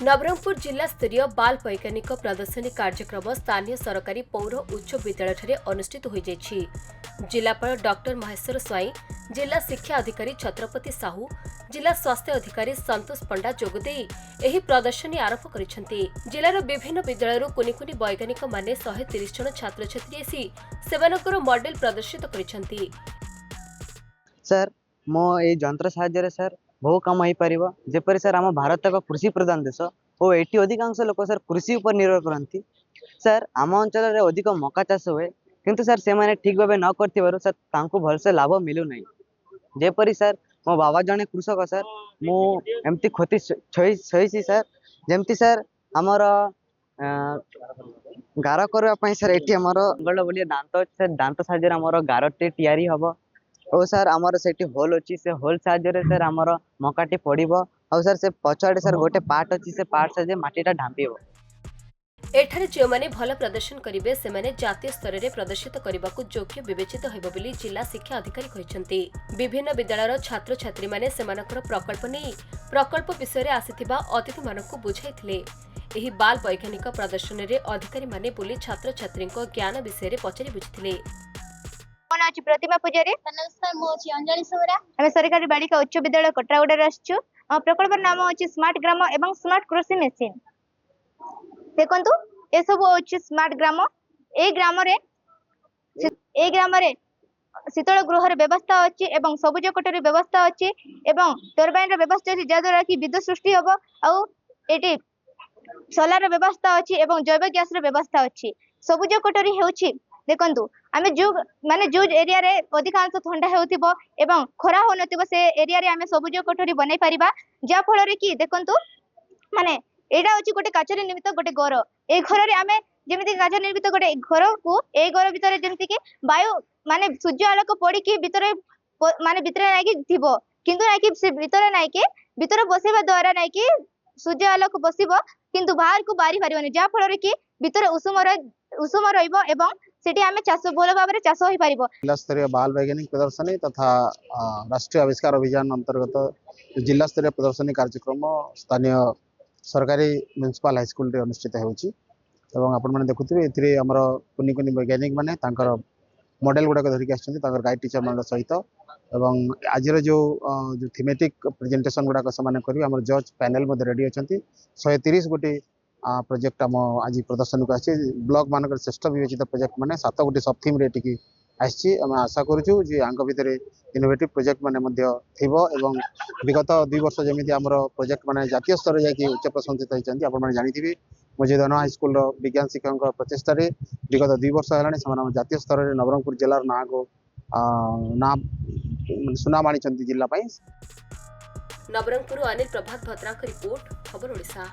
नवरंगपुर जिला स्तरीय बाल वैज्ञानिक प्रदर्शनी कार्यक्रम स्थानीय सरकारी पौर उच्च विद्यालय अनुष्ठित हो जिलापाल डॉक्टर महेश्वर स्वाई, जिला शिक्षा अधिकारी छत्रपति साहू, जिला स्वास्थ्य अधिकारी संतोष पंडा जोगदे एही प्रदर्शनी आरंभ करिसेंती। जिलार विभिन्न विद्यालय कुनि कुनि वैज्ञानिक माने 130 जन छात्र छात्री आसी सेमानकर मॉडल प्रदर्शित करिसेंती। सर मो ए जंत्र साहाय्य सर बहु कम हो पारिबो जेपरि सर आम भारत का कृषि प्रधान देश और एटी अधिकांश लोक सर कृषि उपर निर्भर करती। सर आम अंचल रे अधिक मका चाष हुए किंतु सर से माने ठीक भाव न करथिबारु सर तांको भलसे लाभ मिलु नै। जेपरि सर मो बाबा जने कृषक सर मो एमती क्षति सही सर जेमती सर हमर गार करबा पई सर एटी हमर गळ बोलिए दांत सर दांत साहाय्य हमर गारटे तयारी हबो और सर आमर से होल अच्छी से होल साहाय्य सर आमर मकाटी पड़ो और सर से पछाड़े सर गोटे पार्ट अच्छी से पार्ट से माटीटा ढांपिबो। एठारे जो माने भल प्रदर्शन करिवे से माने जातीय स्तर रे प्रदर्शित करबाकू योग्य विवेचित हेबो बोली जिला शिक्षा अधिकारी कहिसेंती। विभिन्न विद्यालयर छात्र छात्री माने सेमानकर प्रकल्प नै प्रकल्प विषय रे आसीथिबा अतिथि मानकू बुझाइथिले। एही बाल वैज्ञानिक प्रदर्शन रे अधिकारी माने बोली छात्र छात्री ज्ञान विषय रे पचारि बुझिथिले। प्रतिमा पूजारी नमस्कार मो अछि अंजलि सोहरा हम सरकारी बालिका उच्च विद्यालय कटरागुड़ा रे आछछु। प्रकल्प नाम अछि स्मार्ट ग्राम एवं स्मार्ट कृषि मशीन। देखंतु ए सब अछि स्मार्ट ग्राम। ए ग्राम रे शीतल गृह रे व्यवस्था अछि एवं सबुज कोठरी व्यवस्था अछि एवं टरबाइन रे व्यवस्था अछि जा द्वारा कि विद्युत सृष्टि होबो और एटी सोलार रे व्यवस्था अछि एवं जैव गैस रे व्यवस्था अछि। सबुज कोठरी हेउछि देखंतु आमे जो एरिया रे अधिकांश ठंडा हेउथिबो एवं खरा होनथिबो से एरिया रे आमे सबुज कोठरी बनाई परिबा जा फल रे कि देखंतु माने एडा होछि गोटे काचरे निर्मित गोटे घर। ए घर रे आमे जेमिति काचरे निर्मित गोटे घर को ए घर भितरे जेमिति कि वायु माने सूर्य आलोक पड़ी कि भितरे माने भितरे नै कि थिबो किंतु नै कि से भितरे नै कि भितरे बसेबा द्वारा नै कि सूर्य आलोक बसिबो किंतु बाहर को बारी पारिबोनी जा फल रे कि भितरे उषुम रहिबो एवं सेठी आमे चाष बोल भाव चाष हो पारिबो। जिला स्तरीय बाल वैज्ञानिक प्रदर्शनी तथा राष्ट्रीय आविष्कार अभियान अंतर्गत जिला स्तरीय प्रदर्शनी कार्यक्रम स्थानीय सरकारी म्युनिसिपल हाईस्कल अनुष्ठित होउछि एवं आपण माने देखुथिबे एथिरे हमर कुनि कुनि वैज्ञानिक माने तांकर मॉडल गुडा धरिक आछथि तांकर गाइड टीचर मान सहित एवं आजिर जो थीमेटिक प्रेजेंटेशन गुडा समान करी हमर जज पैनल मध्ये रेडी अछथि 130 गोटी प्रोजेक्ट हम आज प्रदर्शन को आछि। ब्लॉक मानकर श्रेष्ठ विवेचित प्रोजेक्ट माने 7 गोटी सब थीम रे टिकी आछि। हम आशा करूछु जे आंग भितरे इनोवेटिव प्रोजेक्ट माने मध्ये थिबो एवं विगत 2 वर्ष जेमिति हमर प्रोजेक्ट माने जातीय स्तर रे जाकी उच्च प्रशंसित होइचंती आपण माने जानिथिबे मजेदाना हाई स्कूल रो विज्ञान शिक्षक प्रचेष्टा रे विगत 2 वर्ष हेलानी समान जातीय स्तर रे नवरंगपुर जिल्ला ना को ना सुनाम आनिचंती जिल्ला पई। नवरंगपुर अनिल प्रभात भद्रा का रिपोर्ट खबर ओडिशा।